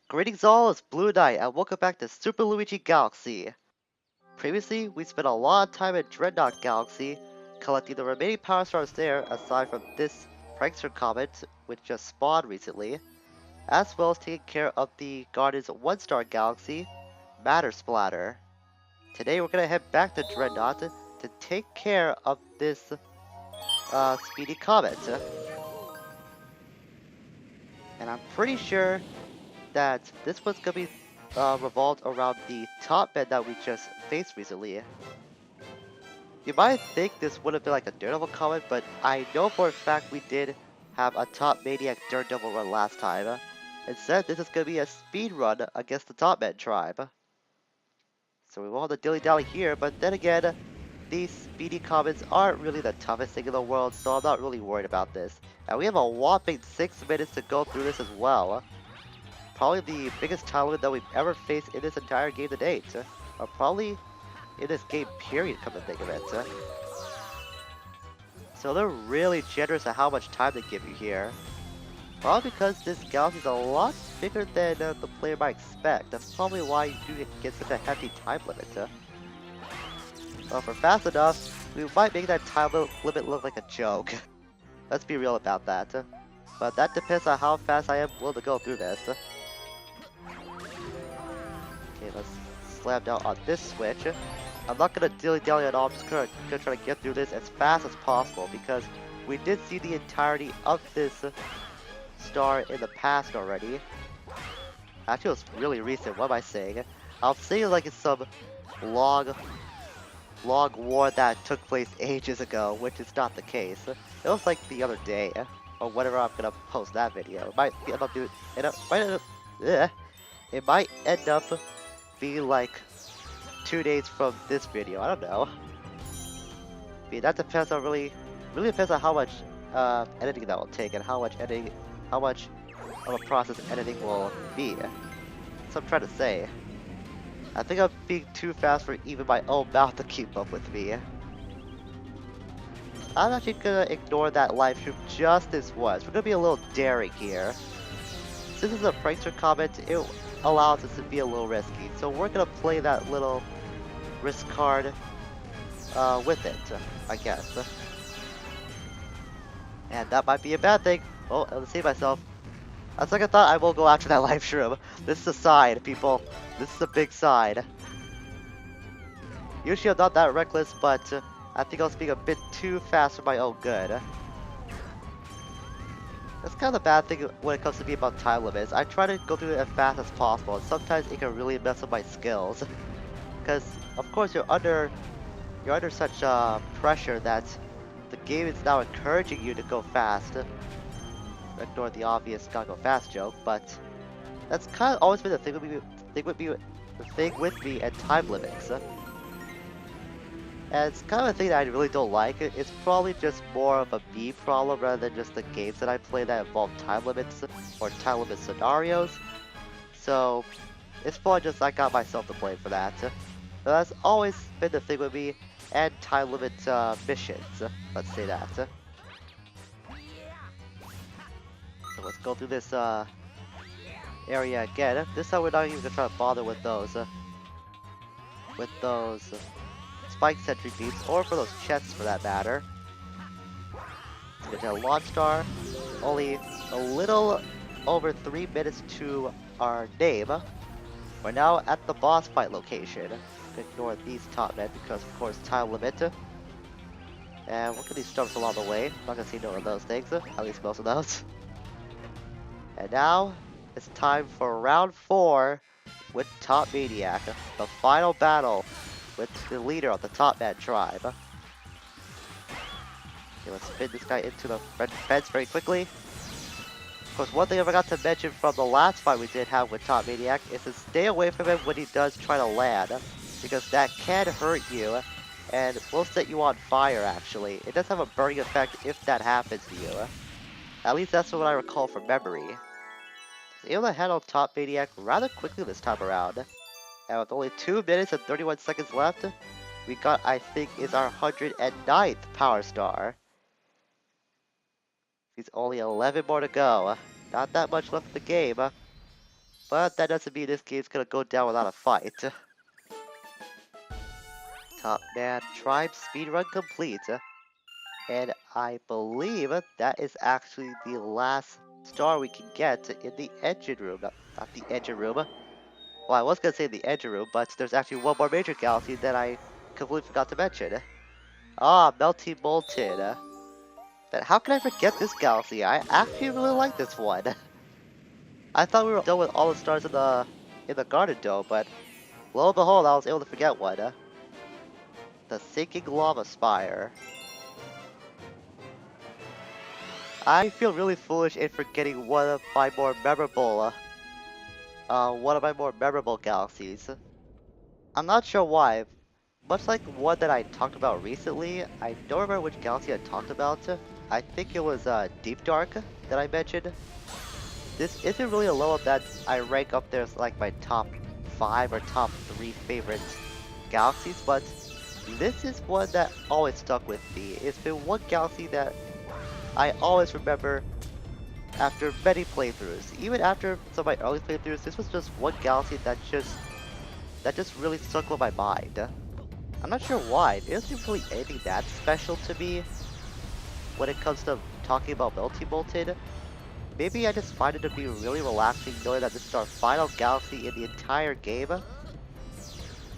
Greetings all, it's Blue Knight, and welcome back to Super Luigi Galaxy. Previously, we spent a lot of time in Dreadnought Galaxy, collecting the remaining power stars there, aside from this Prankster Comet, which just spawned recently, as well as taking care of the Guardians 1-star Galaxy, Matter Splatter. Today we're gonna head back to Dreadnought to take care of this Speedy Comet. And I'm pretty sure that this was gonna be revolved around the top bed that we just faced recently. You might think this would have been like a Daredevil comic, but I know for a fact we did have a Top Maniac Daredevil run last time. Instead, this is gonna be a speed run against the Top Man tribe. So we won't have the dilly-dally here, but then again, these speedy comets aren't really the toughest thing in the world, so I'm not really worried about this. And we have a whopping 6 minutes to go through this as well. Probably the biggest time limit that we've ever faced in this entire game to date. Or probably in this game period, come to think of it. So they're really generous at how much time they give you here. Probably because this galaxy is a lot bigger than the player might expect. That's probably why you do get such a hefty time limit. Well, if we're fast enough, we might make that time limit look like a joke. Let's be real about that. But that depends on how fast I am willing to go through this. Okay, let's slam down on this switch. I'm not gonna dilly-dally at all, I'm just gonna try to get through this as fast as possible because we did see the entirety of this star in the past already. Actually, it was really recent, what am I saying? I'm saying like it's some long war that took place ages ago, which is not the case. It was like the other day, or whenever I'm gonna post that video. It might end up being like 2 days from this video. I don't know. I mean, that depends on really depends on how much editing that will take and how much of a process editing will be. That's what I'm trying to say. I think I'm being too fast for even my own mouth to keep up with me. I'm actually gonna ignore that live stream just this once. We're gonna be a little daring here. Since it's a prankster comment, it allows us to be a little risky. So we're gonna play that little risk card with it, I guess. And that might be a bad thing. Oh, I'll save myself. On second thought, I will go after that live stream. This is a side, people. This is a big side. Usually I'm not that reckless, but I think I was being a bit too fast for my own good. That's kind of the bad thing when it comes to me about time limits. I try to go through it as fast as possible, and sometimes it can really mess up my skills. Because, of course, you're under such pressure that the game is now encouraging you to go fast. Ignore the obvious gotta go fast joke, but that's kind of always been the thing with me and time limits. And it's kind of a thing that I really don't like. It's probably just more of a me problem rather than just the games that I play that involve time limits or time limit scenarios. So it's probably just I got myself to blame for that. But that's always been the thing with me and time limit missions. Let's say that. So let's go through this area again. This time we're not even gonna try to bother with those spike sentry beams, or for those chests for that matter. Let's get to a launch star. Only a little over 3 minutes to our name. We're now at the boss fight location. Ignore these top men because of course time limit. And look at these stumps along the way. Not gonna see no of those things, at least most of those. And now it's time for round 4 with Top Maniac, the final battle with the leader of the Top Man tribe. Okay, let's spin this guy into the red fence very quickly. Of course, one thing I forgot to mention from the last fight we did have with Top Maniac is to stay away from him when he does try to land, because that can hurt you and will set you on fire actually. It does have a burning effect if that happens to you. At least that's what I recall from memory. I was able to handle Top Maniac rather quickly this time around. And with only 2 minutes and 31 seconds left, we got, I think, is our 109th Power Star. There's only 11 more to go. Not that much left in the game. But that doesn't mean this game's gonna go down without a fight. Top Man Tribe speedrun complete. And I believe that is actually the last star we can get in the engine room. Not the engine room. Well, I was gonna say the engine room, but there's actually one more major galaxy that I completely forgot to mention. Ah, Melty Molten. But how can I forget this galaxy? I actually really like this one. I thought we were done with all the stars in the Garden Dome, but lo and behold, I was able to forget one. The Sinking Lava Spire. I feel really foolish in forgetting one of my more memorable galaxies. I'm not sure why. Much like one that I talked about recently, I don't remember which galaxy I talked about. I think it was Deep Dark that I mentioned. This isn't really a level that I rank up there as like my top 5 or top 3 favorite galaxies, but this is one that always stuck with me. It's been one galaxy that I always remember after many playthroughs. Even after some of my early playthroughs, this was just one galaxy that just really stuck with my mind. I'm not sure why. It isn't really anything that special to me when it comes to talking about Melty Molten. Maybe I just find it to be really relaxing knowing that this is our final galaxy in the entire game.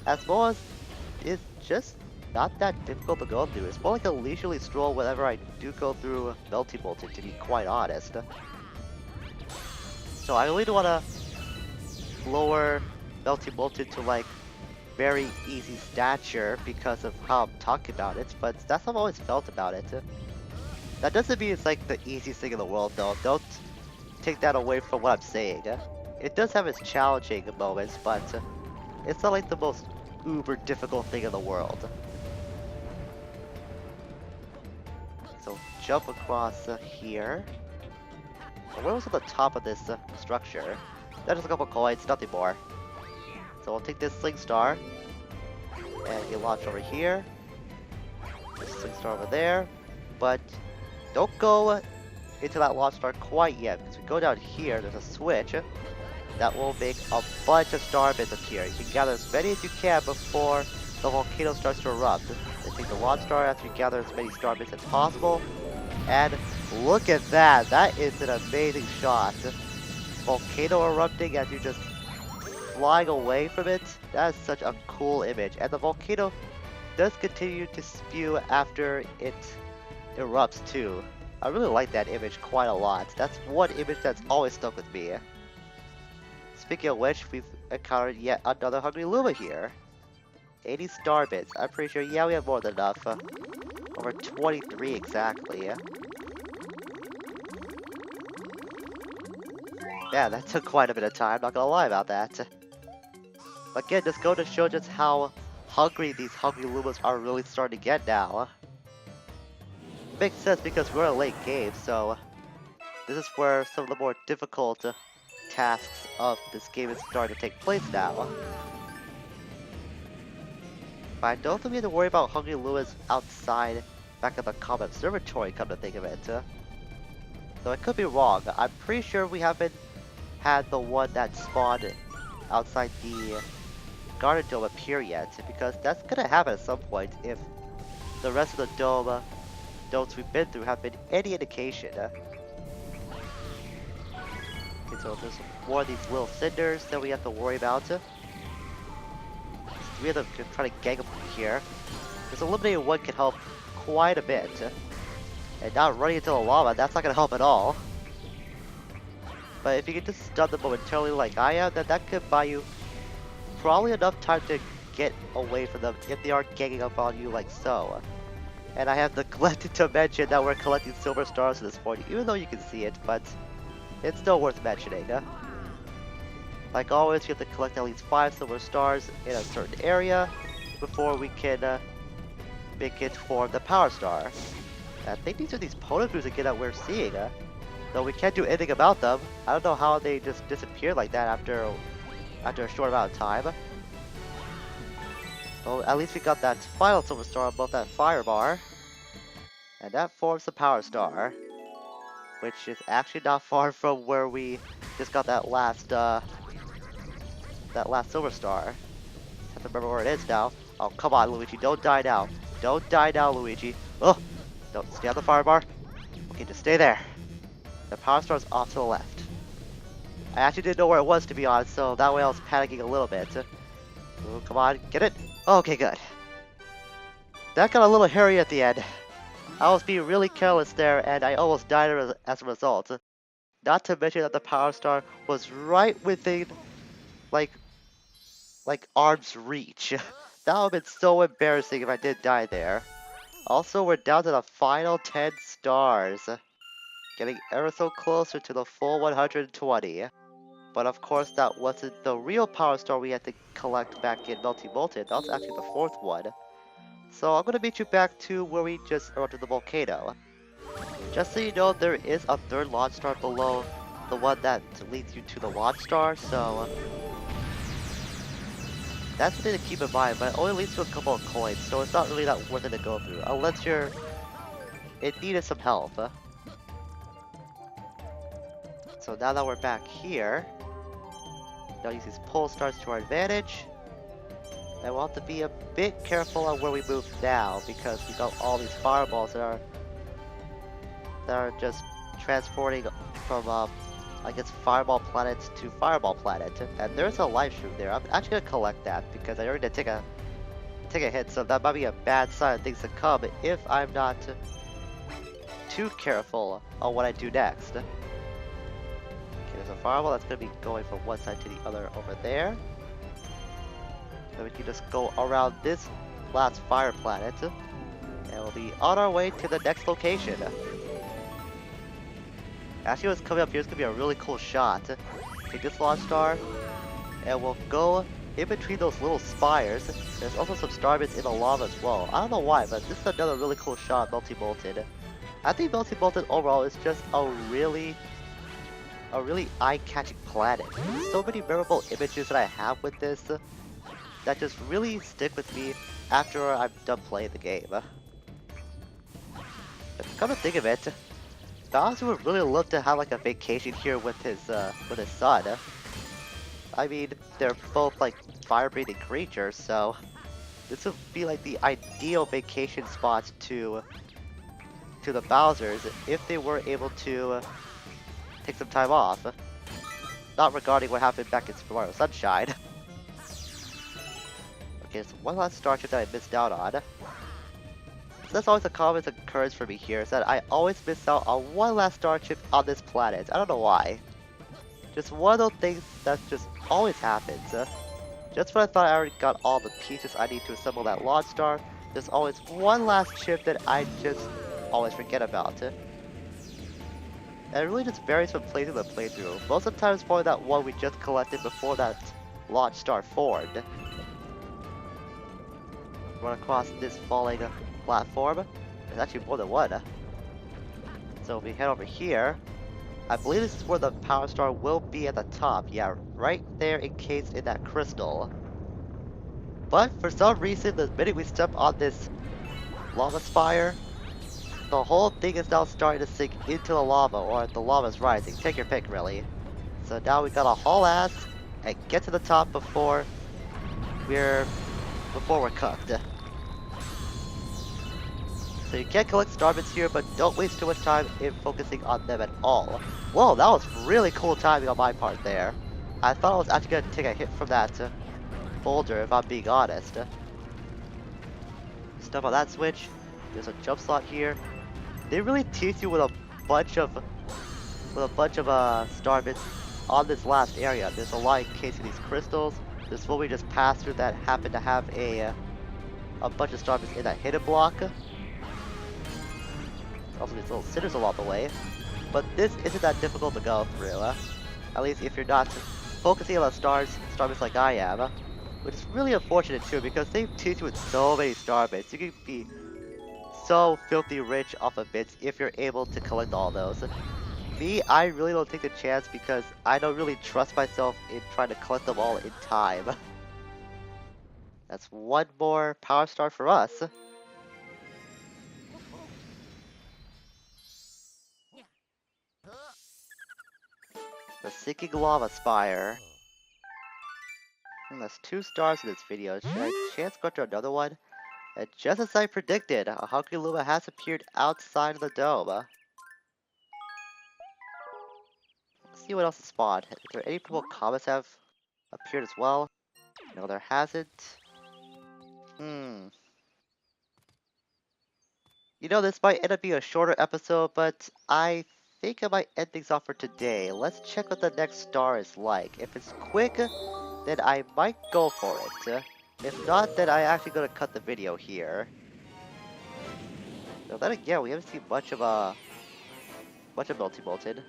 As well as it's just not that difficult to go through. It's more like a leisurely stroll whenever I do go through Melty Molten, to be quite honest. So I really don't want to lower Melty Molten to like very easy stature because of how I'm talking about it, but that's how I've always felt about it. That doesn't mean it's like the easiest thing in the world though. Don't take that away from what I'm saying. It does have its challenging moments, but it's not like the most uber difficult thing in the world. So jump across here. Where was at the top of this structure? That's just a couple coins, nothing more. So we'll take this Sling Star and you launch over here. This Sling Star over there. But don't go into that launch star quite yet, because we go down here, there's a switch that will make a bunch of star bits appear. You can gather as many as you can before the volcano starts to erupt. Then take the launch star after you gather as many star bits as possible. And look at that! That is an amazing shot. Volcano erupting as you're just flying away from it. That is such a cool image. And the volcano does continue to spew after it erupts too. I really like that image quite a lot. That's one image that's always stuck with me. Speaking of which, we've encountered yet another Hungry Luma here. 80 star bits. I'm pretty sure, yeah, we have more than enough. Over 23 exactly. Yeah, that took quite a bit of time, not gonna lie about that. Again, just go to show just how hungry these Hungry Lumas are really starting to get now. Makes sense because we're a late game, so this is where some of the more difficult tasks of this game is starting to take place now. But I don't think we have to worry about Hungry Lumas outside back at the Comet Observatory, come to think of it. So I could be wrong. I'm pretty sure we haven't had the one that spawned outside the Garden Dome appear yet, because that's gonna happen at some point if the rest of the domes we've been through have been any indication. Okay, so there's more of these little cinders that we have to worry about. We have to try to gang up here. Because eliminating one can help quite a bit. And not running into the lava, that's not gonna help at all. But if you can just stun them momentarily like I am, then that could buy you probably enough time to get away from them if they aren't ganging up on you like so. And I have neglected to mention that we're collecting silver stars at this point, even though you can see it, but it's still worth mentioning. Like always, you have to collect at least 5 silver stars in a certain area before we can make it for the power star. I think these are these Poneglyphs again that we're seeing, though we can't do anything about them. I don't know how they just disappeared like that after a short amount of time. Well, at least we got that final silver star above that fire bar. And that forms the power star, which is actually not far from where we just got that last that last silver star. Just have to remember where it is now. Oh, come on, Luigi, don't die now. Don't die now, Luigi. Oh, don't stay on the fire bar. Okay, just stay there. The power star's off to the left. I actually didn't know where it was, to be honest, so that way I was panicking a little bit. Oh, come on, get it? Okay, good. That got a little hairy at the end. I was being really careless there, and I almost died as a result. Not to mention that the power star was right within, like, arm's reach. That would have been so embarrassing if I did die there. Also, we're down to the final 10 stars. Getting ever so closer to the full 120. But of course, that wasn't the real power star we had to collect back in Melty Molten. That was actually the fourth one. So I'm gonna meet you back to where we just erupted the volcano. Just so you know, there is a third launch star below the one that leads you to the launch star, so that's something to keep in mind, but it only leads to a couple of coins, so it's not really that worth it to go through, unless you're in need of some help. So now that we're back here, now use these pole stars to our advantage. And we'll have to be a bit careful on where we move now, because we got all these fireballs that are just transporting from I guess Fireball Planet to Fireball Planet. And there's a live stream there. I'm actually gonna collect that because I already did take a hit, so that might be a bad sign of things to come if I'm not too careful on what I do next. Okay, there's a fireball that's gonna be going from one side to the other over there. Then we can just go around this last fire planet, and we'll be on our way to the next location. Actually, what's coming up here is gonna be a really cool shot. Take this launch star, and we'll go in between those little spires. There's also some starbits in the lava as well. I don't know why, but this is another really cool shot, Melty Molten. I think Melty Molten overall is just a really eye-catching planet. There's so many memorable images that I have with this that just really stick with me after I'm done playing the game. But come to think of it, Bowser would really love to have like a vacation here with his son. I mean, they're both like fire-breathing creatures, so this would be like the ideal vacation spot to the Bowsers if they were able to take some time off. Not regarding what happened back in Super Mario Sunshine. Okay, so one last star chip that I missed out on. So that's always a common occurrence for me here, is that I always miss out on one last star chip on this planet. I don't know why. Just one of those things that just always happens. Just when I thought I already got all the pieces I need to assemble that launch star, there's always one last chip that I just always forget about. And it really just varies from playthrough to playthrough. Most of the time it's probably that one we just collected before that launch star formed. Run across this falling platform. There's actually more than one. So if we head over here, I believe this is where the power star will be at the top. Yeah, right there encased in that crystal. But for some reason, the minute we step on this lava spire, the whole thing is now starting to sink into the lava, or the lava's rising. Take your pick, really. So now we gotta haul ass and get to the top before we're cooked. So you can collect starbits here, but don't waste too much time in focusing on them at all. Whoa, that was really cool timing on my part there. I thought I was actually gonna take a hit from that boulder, if I'm being honest. Step on that switch. There's a jump slot here. They really tease you with a bunch of starbits on this last area. There's a lot encased in these crystals. There's one we just passed through that happened to have a bunch of starbits in that hidden block. Also these little cinders along the way. But this isn't that difficult to go through. At least if you're not focusing on starbits like I am. Which is really unfortunate too, because they tease you with so many starbits. You can be so filthy rich off of bits if you're able to collect all those. Me, I really don't take the chance because I don't really trust myself in trying to collect them all in time. That's one more power star for us. The sinking lava spire. And that's 2 stars in this video. Should I chance go to another one? And just as I predicted, a Hungry Luma has appeared outside of the dome. Let's see what else is spawned. Is there any purple comets have appeared as well? No, there hasn't. Hmm. You know, this might end up being a shorter episode, but I think I might end things off for today. Let's check what the next star is like. If it's quick, then I might go for it. If not, then I actually gonna cut the video here. Now then again, we haven't seen much of Melty Molten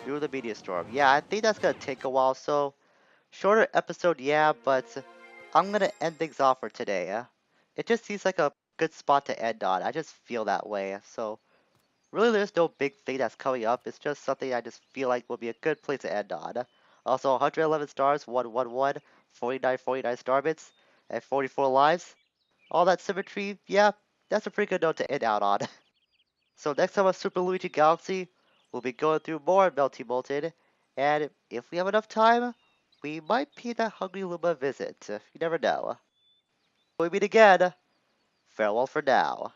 through the media storm. Yeah, I think that's gonna take a while. So shorter episode, yeah, but I'm gonna end things off for today. It just seems like a good spot to end on. I just feel that way. So really, there's no big thing that's coming up. It's just something I just feel like will be a good place to end on. Also, 111 stars, 111, 49 star bits, and 44 lives. All that symmetry, yeah, that's a pretty good note to end out on. So next time on Super Luigi Galaxy, we'll be going through more Melty Molten, and if we have enough time, we might pay that Hungry Luma visit. You never know. Till we meet again, farewell for now.